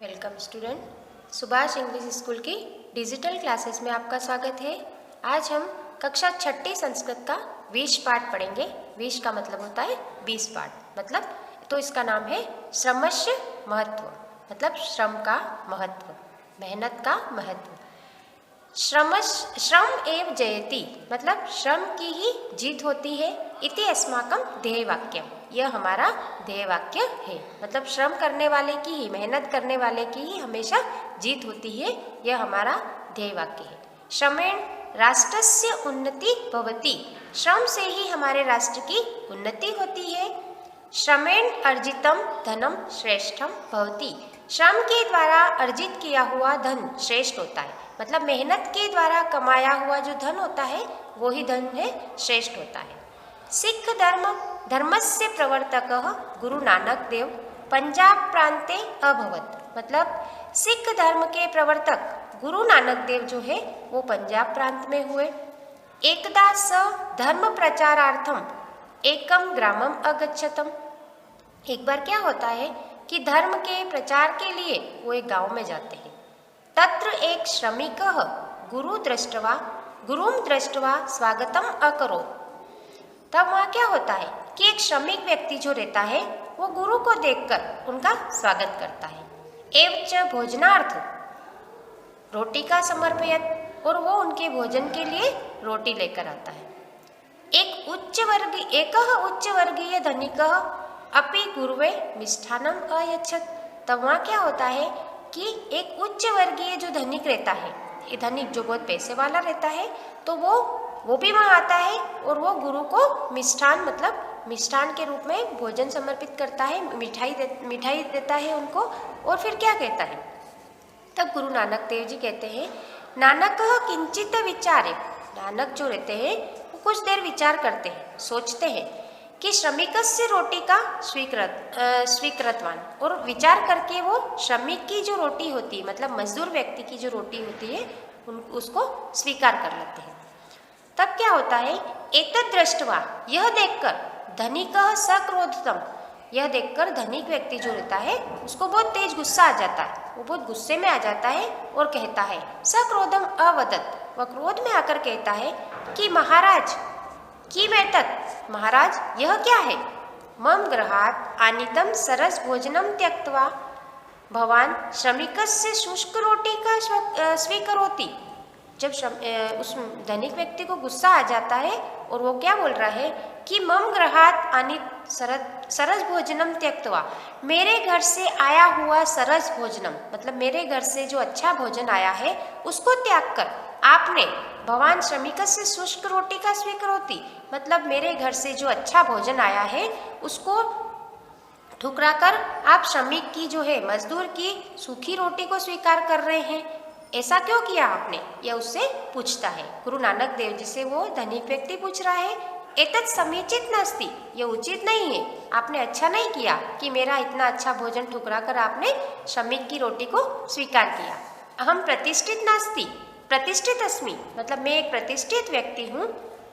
Welcome student. Subhash English school की digital classes में आपका स्वागत है। आज हम कक्षा छठी संस्कृत का 20 पाठ पढ़ेंगे। 20 का मतलब होता है 20 पाठ, मतलब तो इसका नाम है श्रमस्य महत्व, मतलब श्रम का महत्व, मेहनत का महत्व। श्रम एव जयति, मतलब श्रम की ही जीत होती है। इति अस्माकं ध्येय वाक्यम, यह हमारा ध्येय वाक्य है। मतलब श्रम करने वाले की ही, मेहनत करने वाले की ही हमेशा जीत होती है, यह हमारा ध्येय वाक्य है। श्रमेण राष्ट्रस्य उन्नति भवति, श्रम से ही हमारे राष्ट्र की उन्नति होती है। श्रमेण अर्जितम धनम श्रेष्ठम भवति, श्रम के द्वारा अर्जित किया हुआ धन श्रेष्ठ होता है। मतलब मेहनत के द्वारा कमाया हुआ जो धन होता है वो ही धन है, श्रेष्ठ होता है। सिख धर्मस्य प्रवर्तकः गुरु नानक देव पंजाब प्रांते अभवत, मतलब सिख धर्म के प्रवर्तक गुरु नानक देव जो है वो पंजाब प्रांत में हुए। एकदा स धर्म प्रचारार्थम एकम ग्रामम अगच्छतम, एक बार क्या होता है कि धर्म के प्रचार के लिए वो एक गांव में जाते हैं। तत्र एक श्रमिकः गुरुं दृष्ट्वा स्वागतम अकरोत्, तब वहाँ क्या होता है कि एक श्रमिक व्यक्ति जो रहता है वो गुरु को देखकर उनका स्वागत करता है। एवच भोजनार्थ रोटी का समर्पयत, और वो उनके भोजन के लिए रोटी लेकर आता है। एक उच्च वर्गीय धनिकः अपि गुरुवे मिष्ठान्नम अयच्छत, तब वहाँ क्या होता है कि एक उच्च वर्गीय जो धनिक रहता है, ये धनिक जो बहुत पैसे वाला रहता है, तो वो भी वहाँ आता है और वो गुरु को मिष्ठान, मतलब मिष्ठान के रूप में भोजन समर्पित करता है, मिठाई देता है उनको। और फिर क्या कहता है, तब गुरु नानक देव जी कहते हैं नानक किंचित विचारे, नानक जो रहते हैं वो कुछ देर विचार करते हैं, सोचते हैं कि श्रमिकस्य रोटी का स्वीकृतवान, और विचार करके वो श्रमिक की जो रोटी होती है, मतलब मजदूर व्यक्ति की जो रोटी होती है उसको स्वीकार कर लेते हैं। तब क्या होता है, एतद् दृष्ट्वा, यह देखकर धनिकः सक्रोधतम, यह देखकर धनिक व्यक्ति जो रहता है उसको बहुत तेज गुस्सा आ जाता है, वो बहुत गुस्से में आ जाता है और कहता है सक्रोधम अवदत, वह क्रोध में आकर कहता है कि महाराज की मैं तत्, महाराज यह क्या है, मम गृहात् आनीतम सरस भोजनम त्यक्त्वा भवान श्रमिकस्य शुष्क रोटी का स्वीकरोति। जब उस धनिक व्यक्ति को गुस्सा आ जाता है और वो क्या बोल रहा है कि मम गृहात् आनीत सरस भोजनम त्यक्त्वा, मेरे घर से आया हुआ सरस भोजनम, मतलब मेरे घर से जो अच्छा भोजन आया है उसको त्याग कर आपने भवान श्रमिकस्य शुष्क रोटी का स्वीकरोति, मतलब मेरे घर से जो अच्छा भोजन आया है उसको ठुकरा कर आप श्रमिक की जो है, मजदूर की सूखी रोटी को स्वीकार कर रहे हैं, ऐसा क्यों किया आपने, यह उससे पूछता है। गुरु नानक देव जी से वो धनिक व्यक्ति पूछ रहा है एतत् समीचित नास्ति, यह उचित नहीं है, आपने अच्छा नहीं किया कि मेरा इतना अच्छा भोजन ठुकरा कर आपने श्रमिक की रोटी को स्वीकार किया। अहम प्रतिष्ठित नास्ति प्रतिष्ठित अस्मि, मतलब मैं एक प्रतिष्ठित व्यक्ति हूँ।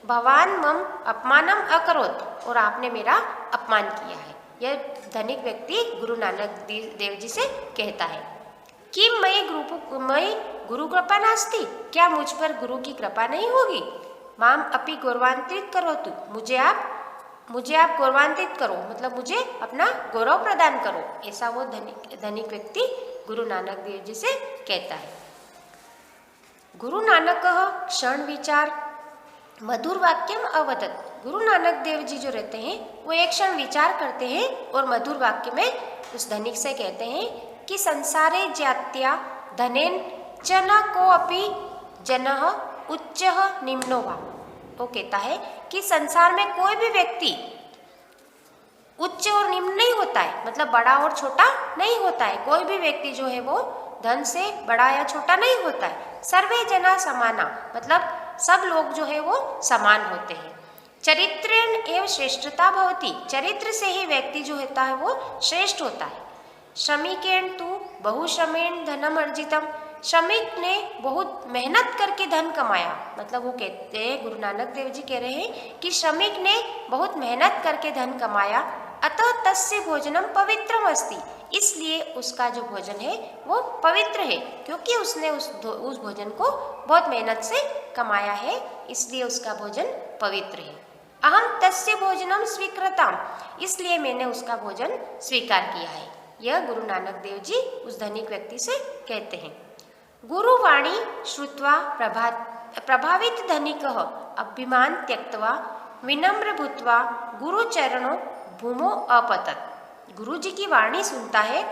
भवान मम अपमानम अकरोत्, और आपने मेरा अपमान किया है, यह धनिक व्यक्ति गुरु नानक देव जी से कहता है। कि मैं गुरु कृपा नास्ति, क्या मुझ पर गुरु की कृपा नहीं होगी। माम अपि गौरवान्वित करो, तू मुझे आप गौरवान्वित करो, मतलब मुझे अपना गौरव प्रदान करो, ऐसा वो धनिक व्यक्ति गुरु नानक देव जी से कहता है। गुरु नानक क्षण विचार मधुर वाक्यम अवदत, गुरु नानक देव जी जो रहते हैं वो एक क्षण विचार करते हैं और मधुर वाक्य में उस धनिक से कहते हैं कि संसारे जात्या धनेन च न को अपि जनः उच्चः निम्नो वा, वो कहता है कि संसार में कोई भी व्यक्ति उच्च और निम्न नहीं होता है, मतलब बड़ा और छोटा नहीं होता है, कोई भी व्यक्ति जो है वो धन से बड़ा या छोटा नहीं होता है। सर्वे जना समाना, मतलब सब लोग जो है वो समान होते हैं। चरित्रेण एव श्रेष्ठता भवति, चरित्र से ही व्यक्ति जो होता है वो श्रेष्ठ होता है। श्रमिकेण तु बहुश्रमेण धनम अर्जितम, श्रमिक ने बहुत मेहनत करके धन कमाया, मतलब वो कहते हैं, गुरु नानक देव जी कह रहे हैं कि श्रमिक ने बहुत मेहनत करके धन कमाया। अतः तस्य भोजनम पवित्रम अस्ति, इसलिए उसका जो भोजन है वो पवित्र है, क्योंकि उसने उस भोजन को बहुत मेहनत से कमाया है, इसलिए उसका भोजन पवित्र है। अहम तस्य भोजनम स्वीकृताम, इसलिए मैंने उसका भोजन स्वीकार किया है। यह गुरु नानक देव जी उस धनिक व्यक्ति से कहते हैं। गुरुवाणी श्रुत्वा प्रभावित धनिकः अभिमान त्यक्त्वा विनम्र भूत्वा गुरुचरणों भूमो अपतत। गुरु जी की वाणी सुनता है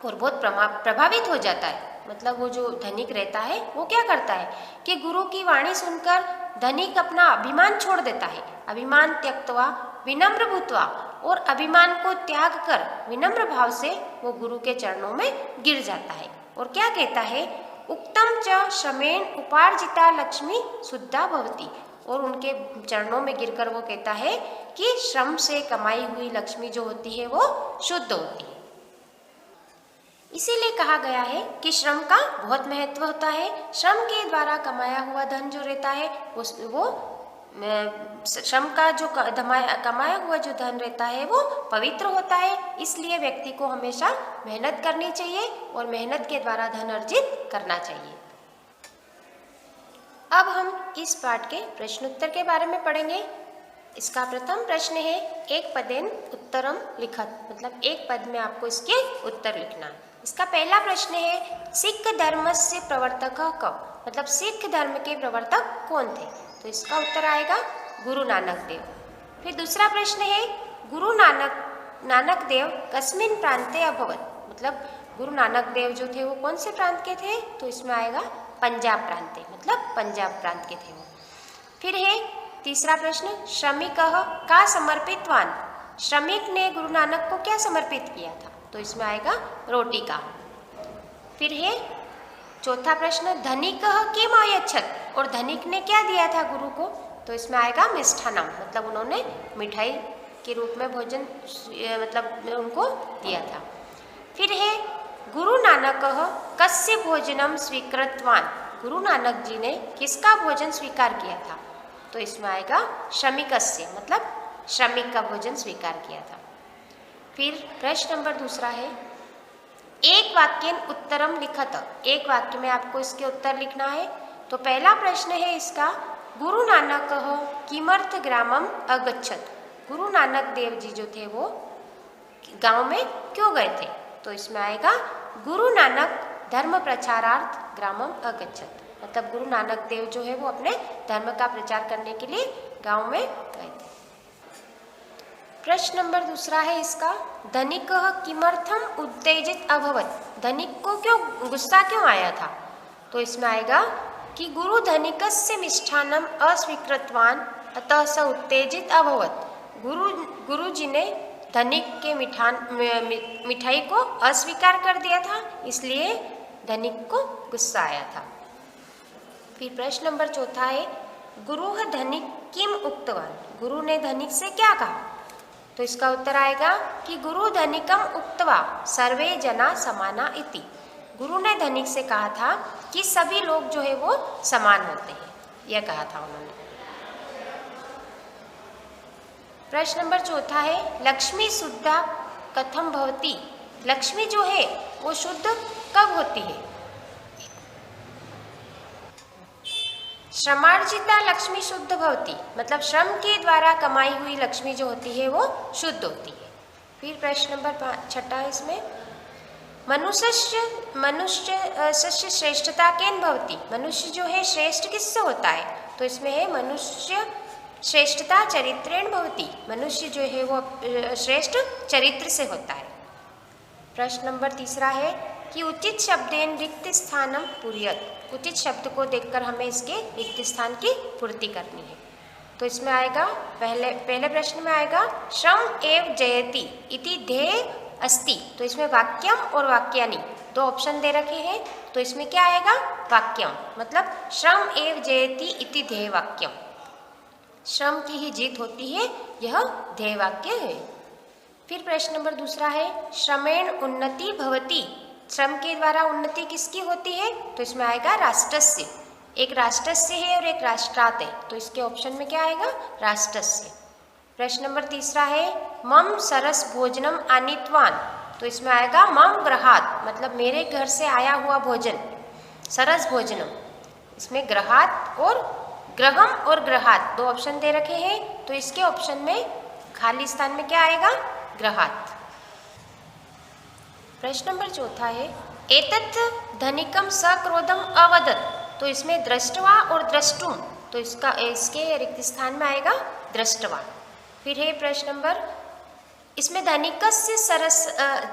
और बहुत प्रभावित हो जाता है। मतलब वो जो धनिक रहता है वो क्या करता है कि गुरु की वाणी सुनकर धनिक अपना अभिमान छोड़ देता है। अभिमान त्यक्त्वा विनम्र भूत्वा, और अभिमान को त्याग कर विनम्र भाव से वो गुरु के चरणों में गिर जाता है और क्या कहता है, उक्तम च श्रमेण उपार्जिता लक्ष्मी शुद्धा भवति। और उनके चरणों में गिरकर वो कहता है कि श्रम से कमाई हुई लक्ष्मी जो होती है वो शुद्ध होती है। इसीलिए कहा गया है कि श्रम का बहुत महत्व होता है। श्रम के द्वारा कमाया हुआ धन जो रहता है वो श्रम का जो कमाया हुआ जो धन रहता है वो पवित्र होता है। इसलिए व्यक्ति को हमेशा मेहनत करनी चाहिए और मेहनत के द्वारा धन अर्जित करना चाहिए। अब हम इस पाठ के प्रश्नोत्तर के बारे में पढ़ेंगे। इसका प्रथम प्रश्न है, एक पदेन उत्तरम लिखत, मतलब एक पद में आपको इसके उत्तर लिखना है। इसका पहला प्रश्न है, सिख धर्म से प्रवर्तक कब, मतलब सिख धर्म के प्रवर्तक कौन थे? तो इसका उत्तर आएगा गुरु नानक देव। फिर दूसरा प्रश्न है, गुरु नानक देव कस्मिन प्रांते अभवत, मतलब गुरु नानक देव जो थे वो कौन से प्रांत के थे? तो इसमें आएगा पंजाब प्रांत, मतलब पंजाब प्रांत के थे वो। फिर है तीसरा प्रश्न, श्रमिक का समर्पितवान, श्रमिक ने गुरु नानक को क्या समर्पित किया था? तो इसमें आएगा रोटी का। फिर है चौथा प्रश्न, धनिक किम अयच्छत, और धनिक ने क्या दिया था गुरु को? तो इसमें आएगा मिष्ठान्नम, मतलब उन्होंने मिठाई के रूप में भोजन मतलब उनको दिया था। फिर है गुरु नानक कस्य भोजनम स्वीकृतवान, गुरु नानक जी ने किसका भोजन स्वीकार किया था? तो इसमें आएगा श्रमिकस्य, मतलब श्रमिक का भोजन स्वीकार किया था। फिर प्रश्न नंबर दूसरा है, एक वाक्यन उत्तरम लिखत, एक वाक्य में आपको इसके उत्तर लिखना है। तो पहला प्रश्न है इसका, गुरु नानक किमर्थ ग्रामम अगच्छत, गुरु नानक देव जी जो थे वो गांव में क्यों गए थे? तो इसमें आएगा गुरु नानक धर्म प्रचारार्थ ग्रामम अगच्छत, मतलब गुरु नानक देव जो है वो अपने धर्म का प्रचार करने के लिए गांव में गए थे। प्रश्न नंबर दूसरा है इसका, धनिक किमर्थम उत्तेजित अभवत, धनिक को क्यों गुस्सा क्यों आया था? तो इसमें आएगा कि गुरु धनिकस्य मिष्ठान्नम अस्वीकृतवान अतः स उत्तेजित अभवत, गुरु जी ने धनिक के मिठाई को अस्वीकार कर दिया था, इसलिए धनिक को गुस्सा आया था। फिर प्रश्न नंबर चौथा है, गुरु धनिक किम उक्तवान, गुरु ने धनिक से क्या कहा? तो इसका उत्तर आएगा कि गुरु धनिकम उक्तवा सर्वे जना समाना इति, गुरु ने धनिक से कहा था कि सभी लोग जो है वो समान होते हैं, यह कहा था उन्होंने। प्रश्न नंबर चौथा है, लक्ष्मी शुद्धा कथम भवति, लक्ष्मी जो है वो शुद्ध कब होती है? श्रमार्जिता लक्ष्मी शुद्ध भवति, मतलब श्रम के द्वारा कमाई हुई लक्ष्मी जो होती है वो शुद्ध होती है। फिर प्रश्न नंबर छठा है इसमें, मनुष्य श्रेष्ठता केन भवति, मनुष्य जो है श्रेष्ठ किससे होता है? तो इसमें है मनुष्य श्रेष्ठता चरित्रेण भवति, मनुष्य जो है वो श्रेष्ठ चरित्र से होता है। प्रश्न नंबर तीसरा है कि उचित शब्देन रिक्त स्थानम पूर्यत, उचित शब्द को देखकर हमें इसके रिक्त स्थान की पूर्ति करनी है। तो इसमें आएगा पहले प्रश्न में आएगा श्रम एव जयति इति ध्येय अस्ति, तो इसमें वाक्यम और वाक्यानि दो ऑप्शन दे रखे हैं। तो इसमें क्या आएगा? वाक्यम, मतलब श्रम एव जयति इति ध्येय वाक्यम, श्रम की ही जीत होती है, यह ध्येय वाक्य है। फिर प्रश्न नंबर दूसरा है, श्रमेण उन्नति भवति, श्रम के द्वारा उन्नति किसकी होती है? तो इसमें आएगा राष्ट्रस्य, एक राष्ट्रस्य है और एक राष्ट्रात् है, तो इसके ऑप्शन में क्या आएगा? राष्ट्रस्य। प्रश्न नंबर तीसरा है, मम सरस भोजनम आनीतवान, तो इसमें आएगा मम गृहात, मतलब मेरे घर से आया हुआ भोजन, सरस भोजनम। इसमें गृहात और ग्रहम और गृहात दो ऑप्शन दे रखे हैं, तो इसके ऑप्शन में खाली स्थान में क्या आएगा, गृहात। प्रश्न नंबर चौथा है एतत् धनिकम सक्रोधम अवदत्, तो इसमें दृष्टवा और द्रष्टुम, तो इसके रिक्त स्थान में आएगा दृष्टवा। फिर है प्रश्न नंबर, इसमें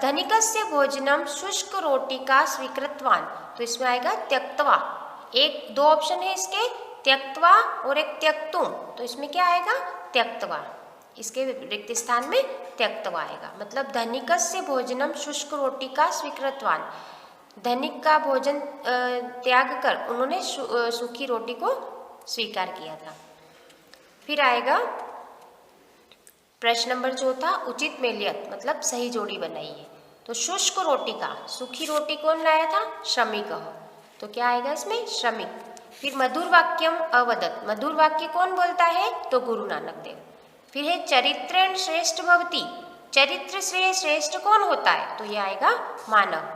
धनिकस्य भोजनम शुष्क रोटिका स्वीकृतवान, तो इसमें आएगा त्यक्त्वा। दो ऑप्शन है इसके, त्यक्त्वा और एक त्यक्तुम, तो इसमें क्या आएगा, त्यक्त्वा। इसके रिक्त स्थान में त्यक्त्वा आएगा। मतलब धनिकस्य भोजनम शुष्क रोटिका स्वीकृतवान, धनिक का भोजन त्याग कर उन्होंने सूखी रोटी को स्वीकार किया था। फिर आएगा प्रश्न नंबर चौथा, उचित मेलियत, मतलब सही जोड़ी बनाइए। तो शुष्क रोटी का, सूखी रोटी कौन लाया था, श्रमिक, तो क्या आएगा इसमें, श्रमिक। फिर मधुर वाक्यम अवदत्, मधुर वाक्य कौन बोलता है, तो गुरु नानक देव। फिर है चरित्रेण श्रेष्ठ भवति, चरित्र से श्रेष्ठ कौन होता है, तो ये आएगा मानव।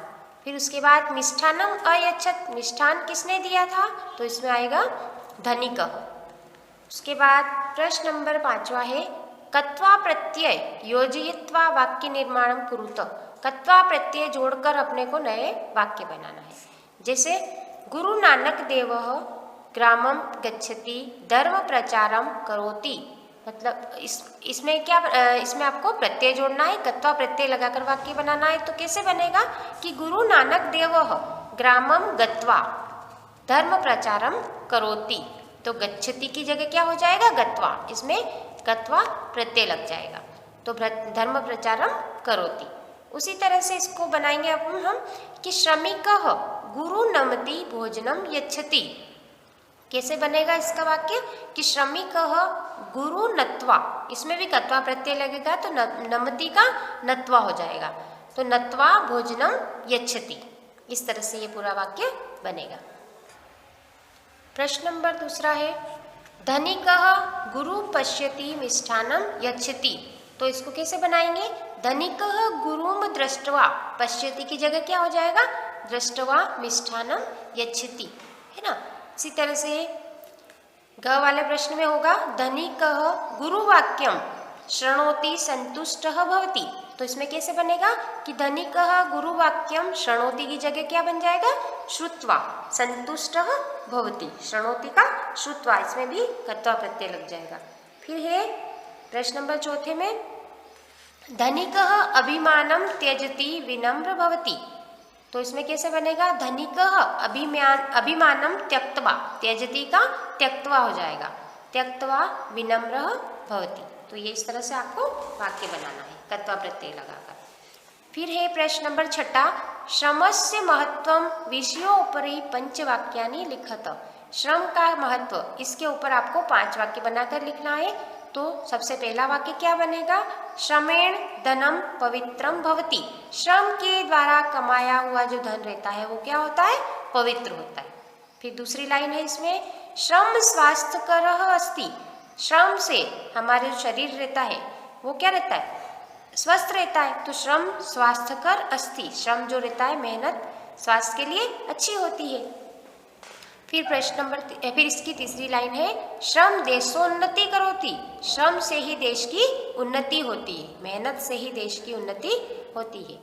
फिर उसके बाद मिष्ठानम अयच्छत, मिष्ठान किसने दिया था, तो इसमें आएगा धनिक। उसके बाद प्रश्न नंबर 5वां है कत्वा प्रत्यय योजयित्वा वाक्य निर्माणम कुरुत, कत्वा प्रत्यय जोड़कर अपने को नए वाक्य बनाना है। जैसे गुरु नानक देव ग्रामम गच्छति धर्म प्रचारम करोति, मतलब इसमें क्या, इसमें आपको प्रत्यय जोड़ना है, कत्वा प्रत्यय लगाकर वाक्य बनाना है। तो कैसे बनेगा कि गुरु नानक देव ग्रामम गत्वा धर्म प्रचारम करोति, तो गच्छति की जगह क्या हो जाएगा, गत्वा, इसमें गत्वा प्रत्यय लग जाएगा, तो धर्म प्रचारम करोति। उसी तरह से इसको बनाएंगे अब हम कि श्रमिक गुरु नमति भोजनम यच्छति, कैसे बनेगा इसका वाक्य कि श्रमिक गुरु नत्वा, इसमें भी कत्वा प्रत्यय लगेगा तो नमति का नत्वा हो जाएगा, तो नत्वा भोजनम यच्छति। इस तरह से ये पूरा वाक्य बनेगा। प्रश्न नंबर 2 है धनिकः गुरु पश्यति मिष्ठानम यच्छति, तो इसको कैसे बनाएंगे, धनिकः गुरुम दृष्ट्वा, पश्यति की जगह क्या हो जाएगा, दृष्ट्वा मिष्ठानम यच्छति, है ना। इसी तरह से ग वाले प्रश्न में होगा धनिकः गुरुवाक्यम शृणोति संतुष्टः भवति, तो इसमें कैसे बनेगा कि धनिकः गुरुवाक्यम शृणोति की जगह क्या बन जाएगा, श्रुत्वा संतुष्टः भवति, शृणोति का श्रुत्वा, इसमें भी कत्वा प्रत्यय लग जाएगा। फिर है प्रश्न नंबर 4 में धनिकः अभिमानम त्यजति विनम्र भवति, तो इसमें कैसे बनेगा, धनिकः अभिमानम त्यक्त्वा, त्यजति का त्यक्त्वा हो जाएगा, त्यक्त्वा विनम्र भवति। तो ये इस तरह से आपको वाक्य बनाना है कत्वा प्रत्यय लगाकर। फिर है प्रश्न नंबर 6, श्रमस्य महत्वम विषयोपरि पंचवाक्यानि लिखत, श्रम का महत्व, इसके ऊपर आपको 5 वाक्य बनाकर लिखना है। तो सबसे पहला वाक्य क्या बनेगा, श्रमेण धनम पवित्रम भवति, श्रम के द्वारा कमाया हुआ जो धन रहता है वो क्या होता है, पवित्र होता है। फिर दूसरी लाइन है इसमें श्रम स्वास्थ्यकरः अस्ति, श्रम से हमारे जो शरीर रहता है वो क्या रहता है, स्वस्थ रहता है, तो श्रम स्वास्थ्यकर अस्ति, श्रम जो रहता है मेहनत स्वास्थ्य के लिए अच्छी होती है। फिर फिर इसकी तीसरी लाइन है श्रम देशोन्नति करोति, श्रम से ही देश की उन्नति होती है, मेहनत से ही देश की उन्नति होती है।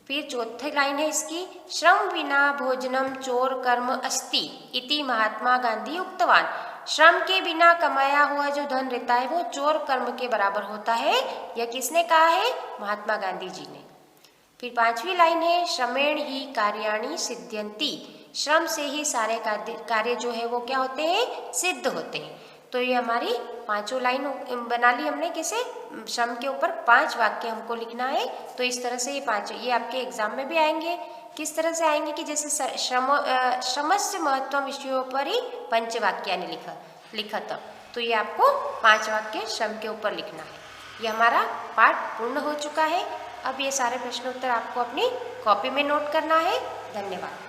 फिर चौथी लाइन है इसकी श्रम विना भोजनम चोर कर्म अस्ति इति महात्मा गांधी उक्तवान, श्रम के बिना कमाया हुआ जो धन रहता है वो चोर कर्म के बराबर होता है, यह किसने कहा है, महात्मा गांधी जी ने। फिर 5वीं लाइन है श्रमेण ही कार्याणि सिद्ध्यन्ति, श्रम से ही सारे कार्य जो है वो क्या होते हैं, सिद्ध होते हैं। तो ये हमारी 5 लाइन बना ली हमने, कैसे, श्रम के ऊपर 5 वाक्य हमको लिखना है। तो इस तरह से ये आपके एग्जाम में भी आएंगे। किस तरह से आएंगे कि जैसे श्रमस्य महत्व विषयोपरि पंचवाक्यानि लिखत, तो ये आपको 5 वाक्य श्रम के ऊपर लिखना है। ये हमारा पाठ पूर्ण हो चुका है। अब ये सारे प्रश्नोत्तर आपको अपनी कॉपी में नोट करना है। धन्यवाद।